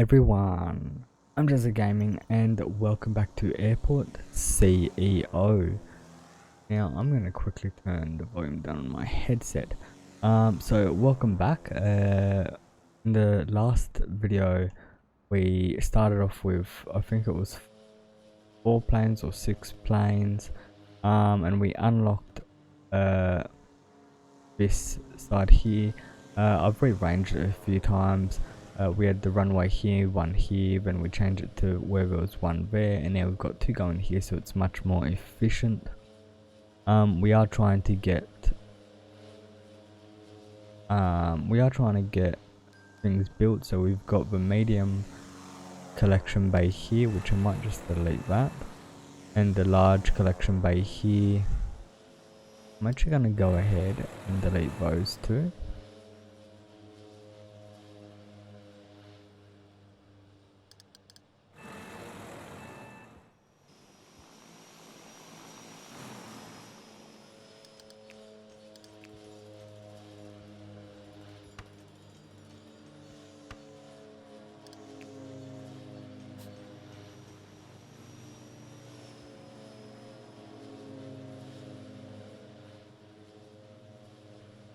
everyone, I'm JezzaGaming and welcome back to AirportCEO. Now I'm going to quickly turn the volume down on my headset. So welcome back. In the last video we started off with, I think it was 4 planes or 6 planes, and we unlocked this side here. I've rearranged it a few times. We had the runway here, one here, then we changed it to where there was one there, and now we've got 2 going here, so it's much more efficient. We are trying to get things built, so we've got the medium collection bay here, which I might just delete that, and the large collection bay here. I'm actually going to go ahead and delete those 2.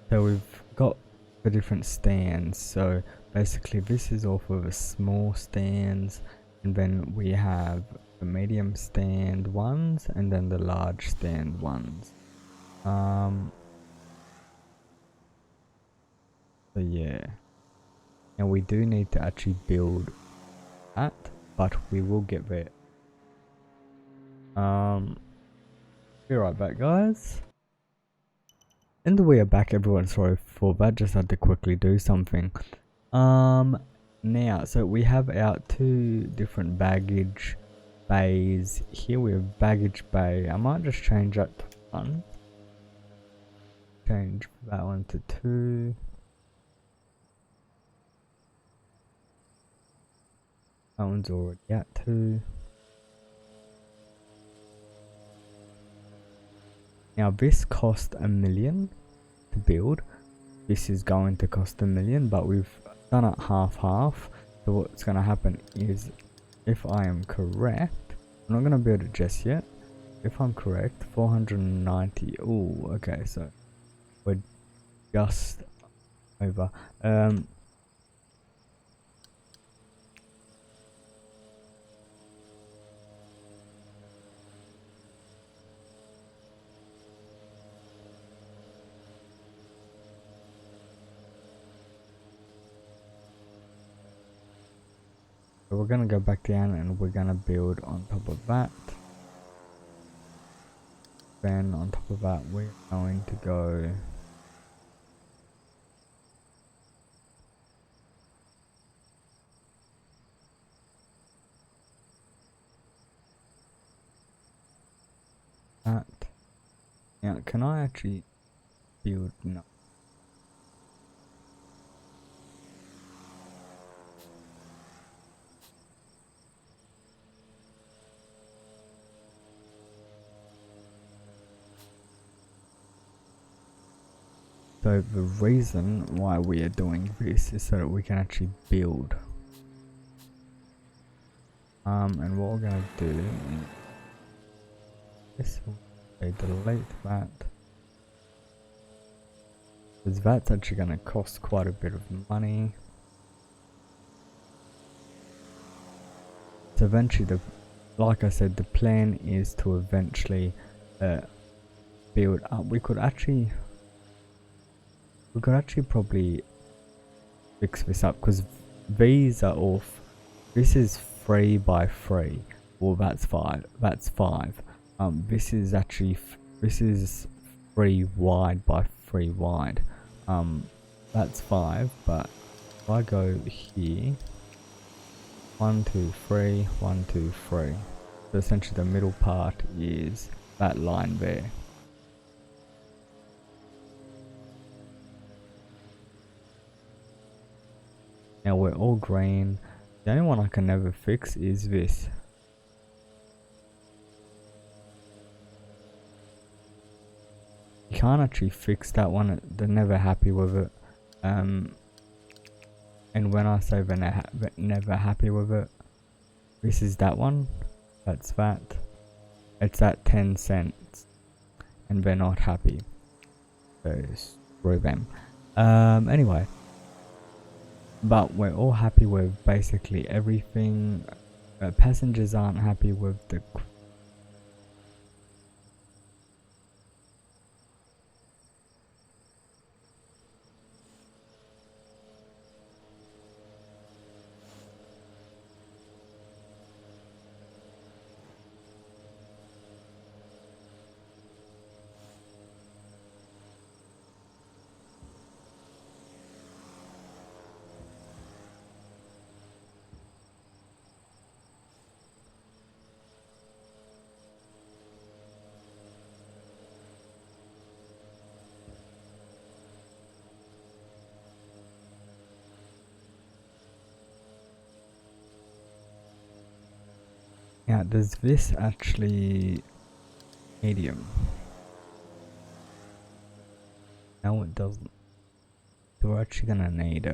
So we've got the different stands, so basically this is all for the small stands, and then we have the medium stand ones and then the large stand ones. So yeah, now we do need to actually build that, but we will get there. Be right back, guys. And we are back, everyone. Sorry for that, just had to quickly do something. Now, so we have our 2 different baggage bays here. We have baggage bay. I might just change that to 1. Change that one to 2. That one's already at 2. Now this cost $1 million to build. This is going to cost $1 million, but we've done it half. So what's going to happen is, if I am correct, I'm not going to build it just yet. If I'm correct, 490. Oh, okay, so we're just over. So we're going to go back down and we're going to build on top of that. Then on top of that we're going to go that. Now can I actually build? No. So the reason why we are doing this is so that we can actually build. And what we're gonna do is delete that, because that's actually gonna cost quite a bit of money. So eventually, like I said, the plan is to eventually build up. We could actually probably fix this up, because these are off. This is 3 by 3. Well, that's 5. That's 5. This is actually this is 3 wide by 3 wide. That's 5. But if I go here, 1, 2, 3, 1, 2, 3. So essentially, the middle part is that line there. Now we're all green. The only one I can never fix is this. You can't actually fix that one. They're never happy with it. And when I say we're never happy with it, this is that one. That's that. It's at 10 cents. And we're not happy. So screw them. Anyway. But we're all happy with basically everything. Passengers aren't happy with the... Now, does this actually... medium? No, it doesn't. So we're actually gonna need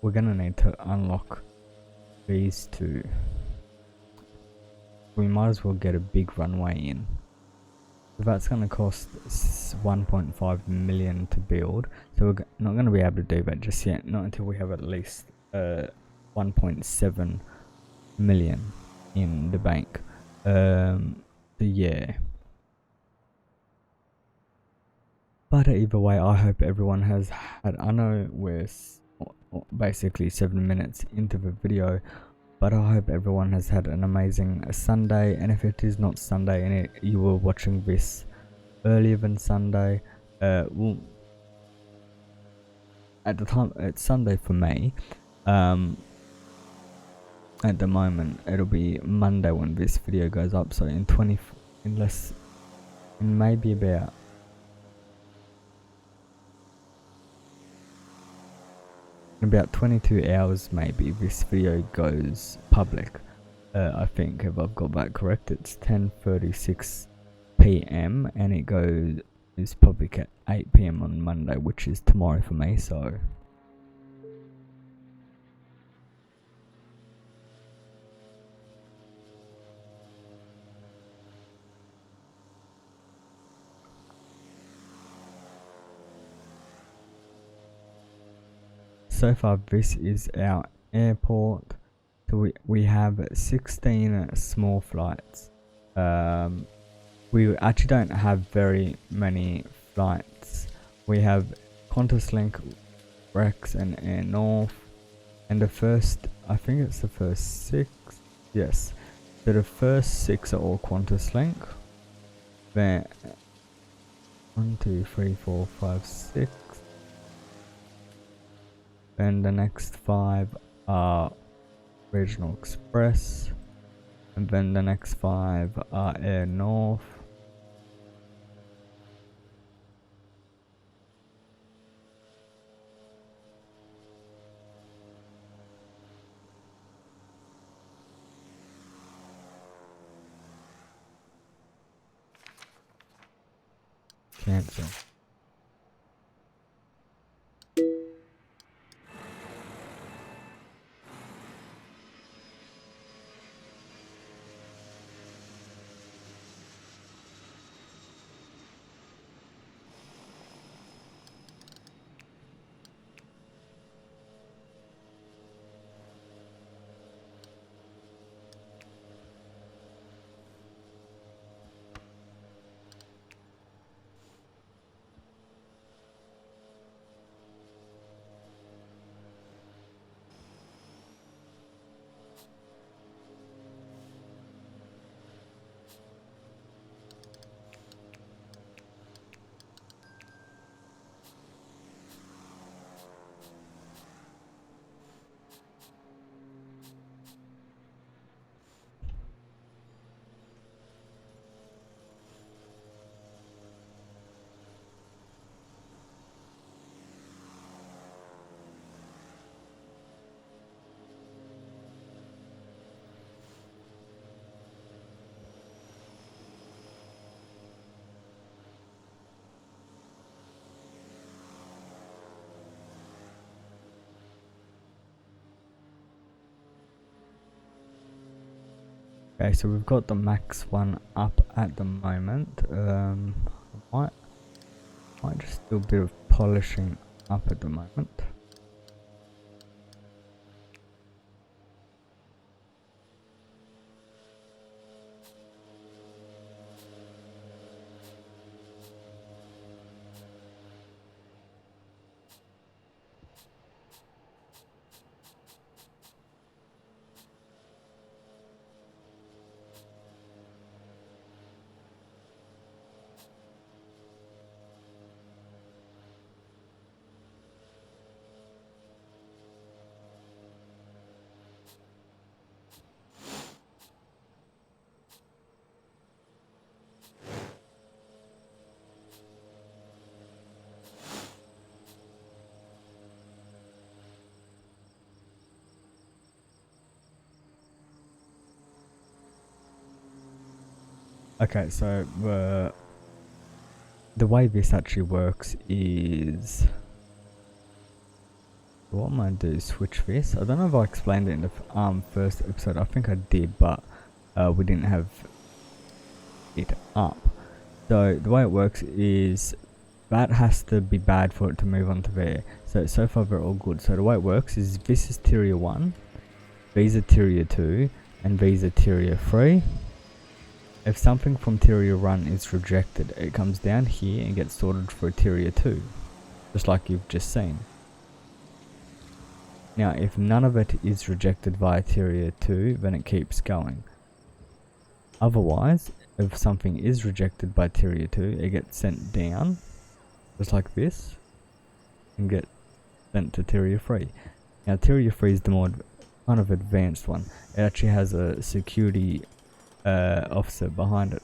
we're gonna need to unlock these two. We might as well get a big runway in. So that's gonna cost 1.5 million to build. So we're not gonna be able to do that just yet. Not until we have at least 1.7 million in the bank. So yeah. But either way, I hope everyone has had... I know we're basically 7 minutes into the video, but I hope everyone has had an amazing Sunday. And if it is not Sunday and you were watching this earlier than Sunday, well, at the time it's Sunday for me. At the moment it'll be Monday when this video goes up, so in maybe about 22 hours maybe this video goes public. I think, if I've got that correct, it's 10:36 PM and it is public at 8 PM on Monday, which is tomorrow for me. So far this is our airport. So we have 16 small flights. We actually don't have very many flights. We have QantasLink, Rex and Air North, and the first, I think it's the first 6, yes. So the first 6 are all QantasLink. Then 1, 2, 3, 4, 5, 6. Then the next 5 are Regional Express, and then the next 5 are Air North. Cancel. Okay, so we've got the max one up at the moment. I might just do a bit of polishing up at the moment. Okay, so the way this actually works is, what I'm gonna do is switch this. I don't know if I explained it in the first episode. I think I did, but we didn't have it up. So the way it works is that has to be bad for it to move onto there. So far we're all good. So the way it works is this is tier 1, these are tier 2, and these are tier 3. If something from tier 1 is rejected, it comes down here and gets sorted for tier 2, just like you've just seen. Now, if none of it is rejected via tier 2, then it keeps going. Otherwise, if something is rejected by tier 2, it gets sent down, just like this, and get sent to tier 3. Now, tier 3 is the more kind of advanced one. It actually has a security officer behind it.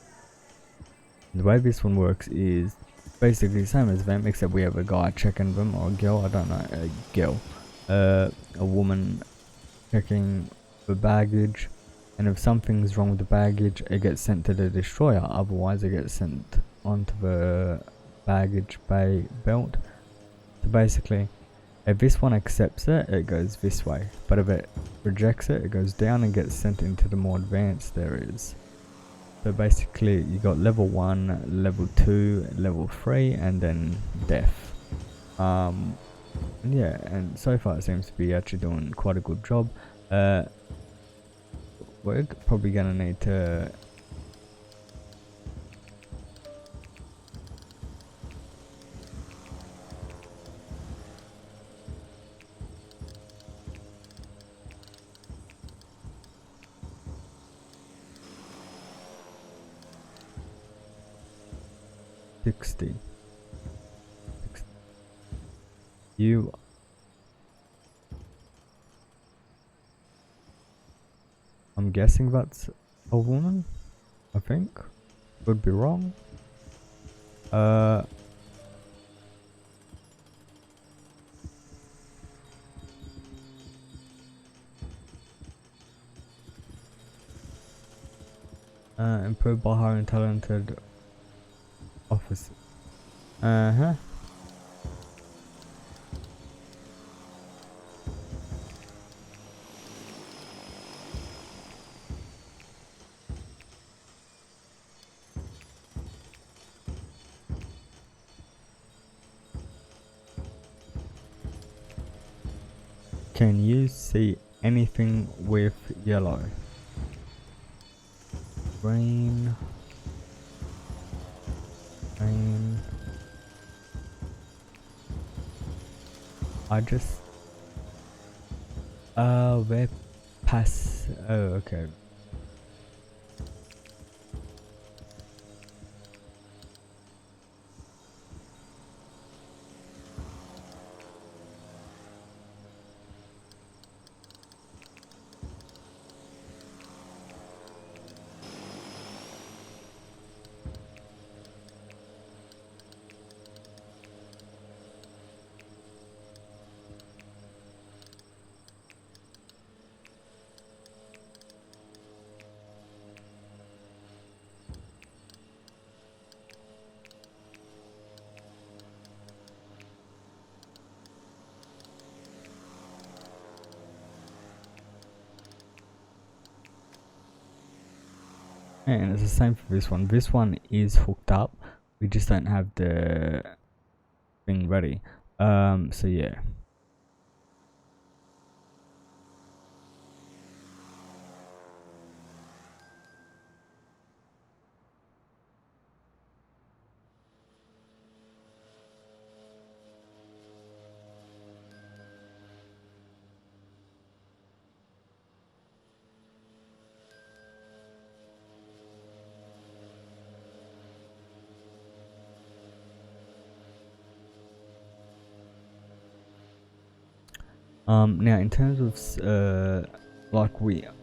The way this one works is basically the same as them, except we have a guy checking them, or a girl, I don't know, a girl, a woman checking the baggage, and if something's wrong with the baggage, it gets sent to the destroyer. Otherwise, it gets sent onto the baggage bay belt. So basically, if this one accepts it, it goes this way. But if it rejects it, it goes down and gets sent into the more advanced areas. So basically, you got level 1, level 2, level 3, and then death. Yeah, and so far it seems to be actually doing quite a good job. We're probably gonna need to $60. You I'm guessing that's a woman, I think. Could be wrong. Improved by hiring talented officers. Can you see anything with yellow? Green. Green. I just... we're past... Oh, okay. And it's the same for this one. This one is hooked up. We just don't have the thing ready. So yeah. Now in terms of like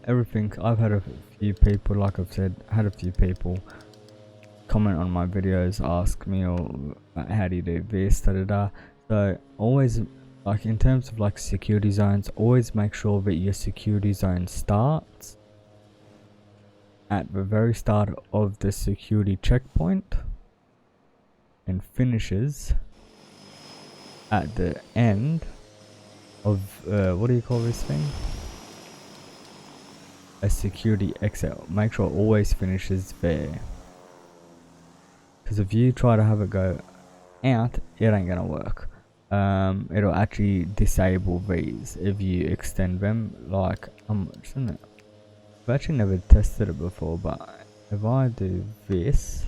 everything, I've had a few people, like I've said, had a few people comment on my videos, ask me, or how do you do this, da da da. So always, like in terms of like security zones, always make sure that your security zone starts at the very start of the security checkpoint and finishes at the end of what do you call this thing? A security exit. Make sure it always finishes there. Because if you try to have it go out, it ain't gonna work. It'll actually disable these if you extend them. Like I've actually never tested it before, but if I do this,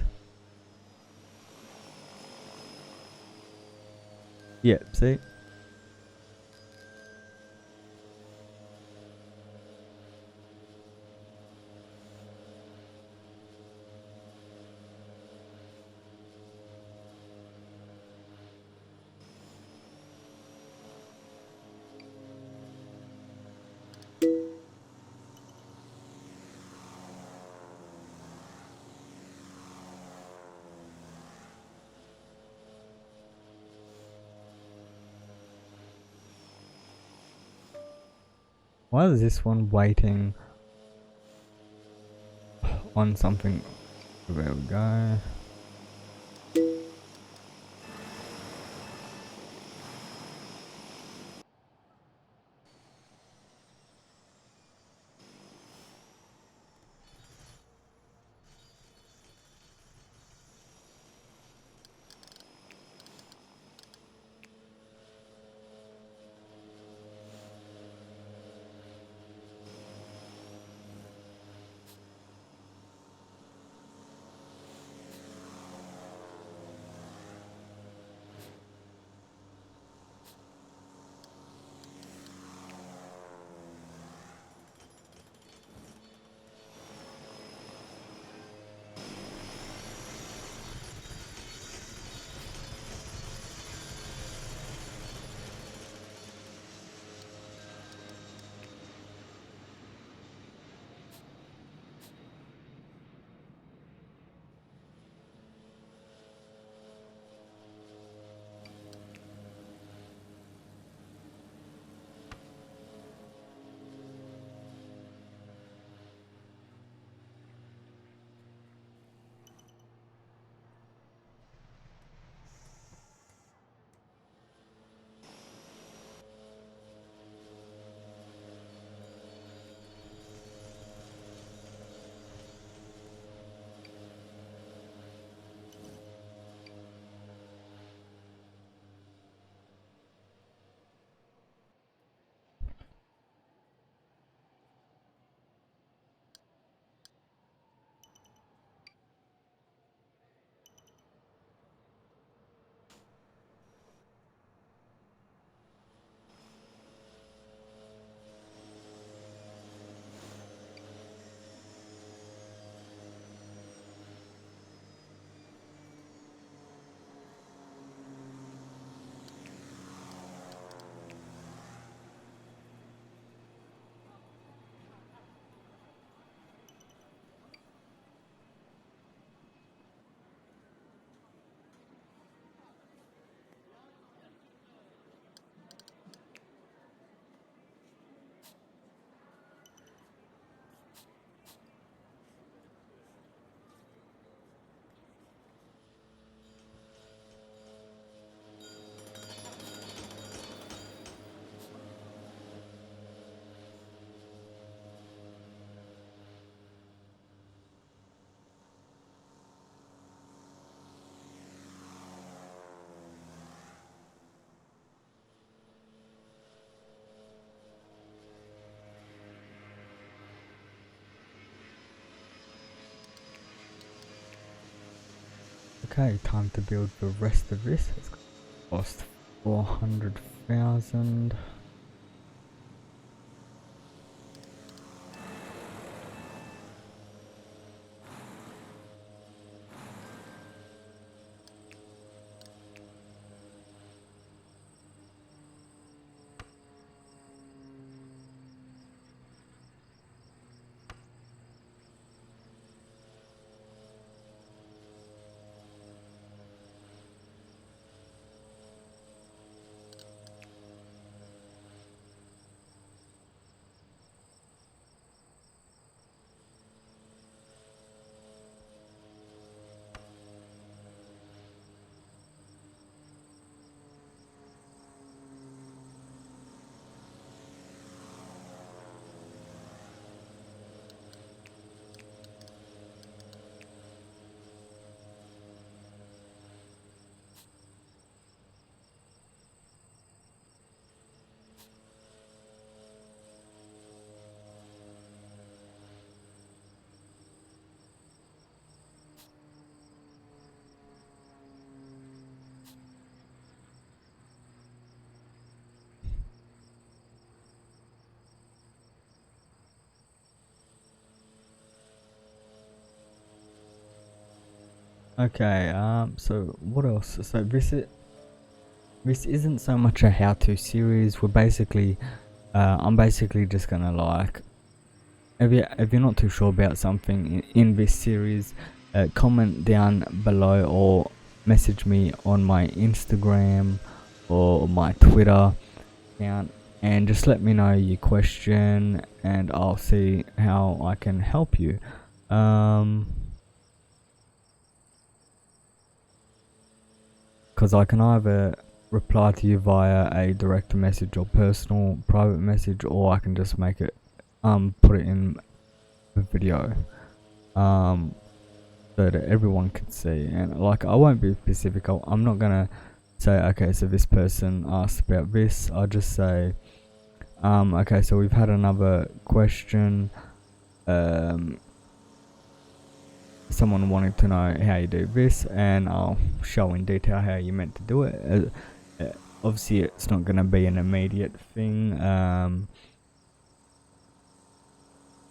yep, see. Why is this one waiting on something? There we go. Okay, time to build the rest of this. It's gonna cost 400,000. Okay, so what else? So this isn't so much a how-to series. We're basically, I'm basically just gonna like, if you're not too sure about something in this series, comment down below or message me on my Instagram or my Twitter account, and just let me know your question, and I'll see how I can help you. Because I can either reply to you via a direct message or personal private message, or I can just make it put it in the video so that everyone can see. And like, I won't be specific. I'm not gonna say, okay, so this person asked about this. I'll just say, okay, so we've had another question. Someone wanted to know how you do this, and I'll show in detail how you meant to do it. Obviously it's not going to be an immediate thing.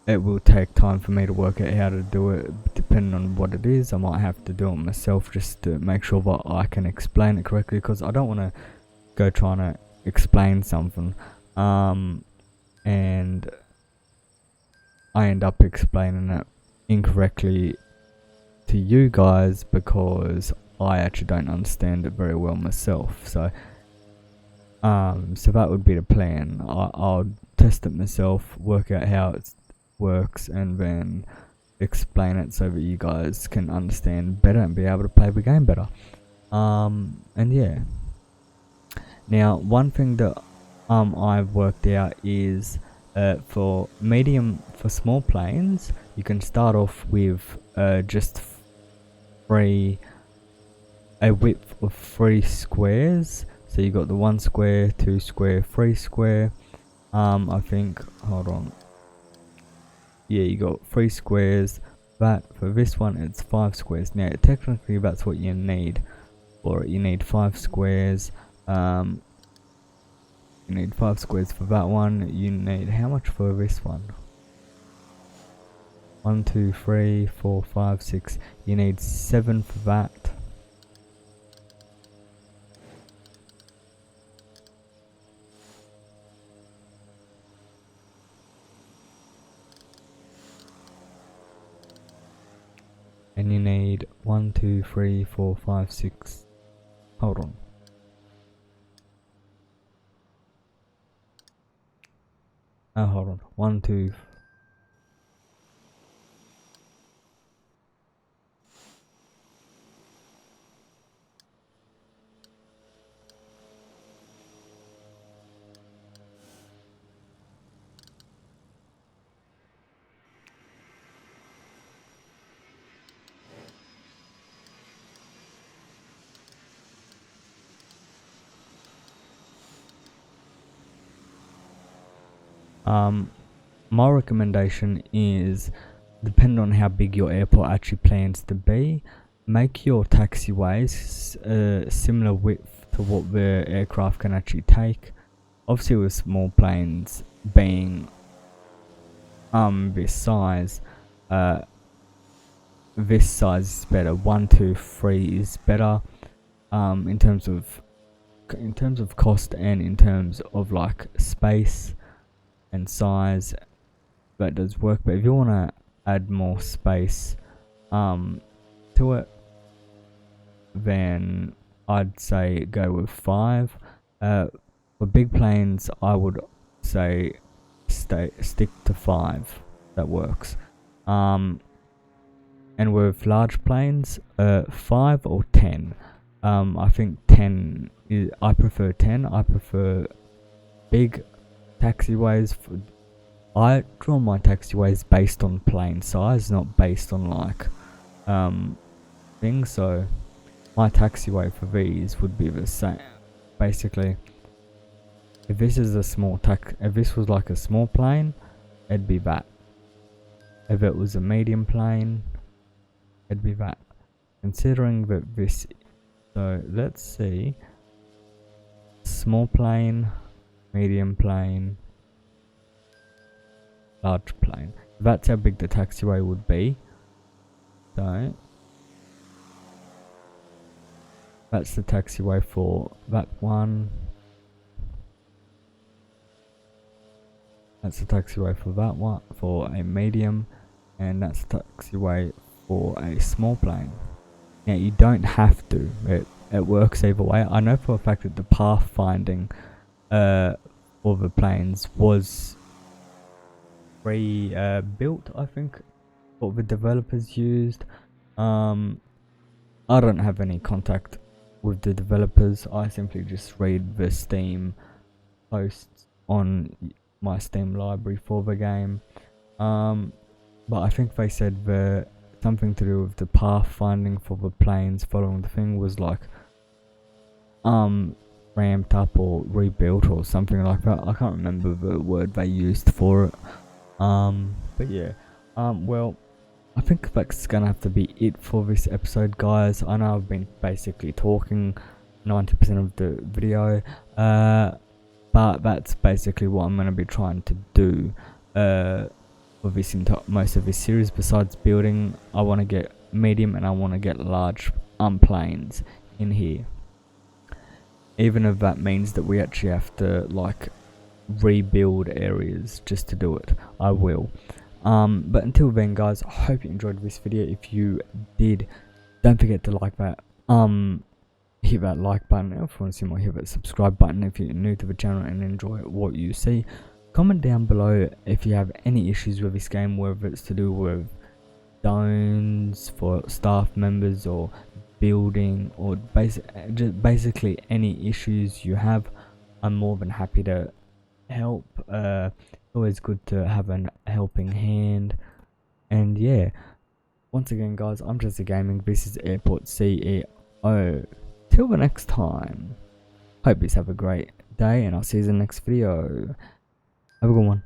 It will take time for me to work out how to do it, depending on what it is. I might have to do it myself just to make sure that I can explain it correctly, because I don't want to go trying to explain something and I end up explaining it incorrectly to you guys because I actually don't understand it very well myself. So so that would be the plan. I'll test it myself, work out how it works, and then explain it so that you guys can understand better and be able to play the game better. And yeah, now one thing that I've worked out is for small planes, you can start off with just a width of 3 squares. So you got the 1 square, 2 square, 3 square. I think, hold on. Yeah, you got 3 squares. But for this one, it's 5 squares. Now, technically, that's what you need. Or you need 5 squares. You need 5 squares for that one. You need how much for this one? 1, 2, 3, 4, 5, 6. You need 7 for that. And you need 1, 2, 3, 4, 5, 6. Hold on. Oh, hold on. 1, 2. My recommendation is, depending on how big your airport actually plans to be, make your taxiways similar width to what the aircraft can actually take. Obviously with small planes being this size is better. 1, 2, 3 is better in terms of cost and in terms of like space and size. That does work, but if you want to add more space to it, then I'd say go with 5. For big planes, I would say stick to 5. That works. And with large planes, 5 or 10. I think 10 is. I prefer 10. I prefer big taxiways. I draw my taxiways based on plane size, not based on like things. So my taxiway for these would be the same. Basically, if this is a small if this was like a small plane, it'd be that. If it was a medium plane, it'd be that. Considering that this, so let's see, small plane, medium plane, large plane. That's how big the taxiway would be. So that's the taxiway for that one. That's the taxiway for that one, for a medium, and that's the taxiway for a small plane. Now you don't have to. It works either way. I know for a fact that the pathfinding for the planes was built, I think, what the developers used. I don't have any contact with the developers. I simply just read the Steam posts on my Steam library for the game. But I think they said something to do with the pathfinding for the planes following the thing was like ramped up or rebuilt or something like that. I can't remember the word they used for it. But yeah, well, I think that's gonna have to be it for this episode, guys. I know I've been basically talking 90% of the video, but that's basically what I'm gonna be trying to do for this most of this series. Besides building, I want to get medium and I want to get large planes in here, even if that means that we actually have to like rebuild areas just to do it. I will. But until then, guys, I hope you enjoyed this video. If you did, don't forget to like that, hit that like button if you want to see more, hit that subscribe button if you're new to the channel and enjoy what you see. Comment down below if you have any issues with this game, whether it's to do with zones for staff members or building, or basically any issues you have. I'm more than happy to help. Always good to have a helping hand. And yeah, once again, guys, I'm JezzaGaming. This is AirportCEO. Till the next time, hope you have a great day, and I'll see you in the next video. Have a good one.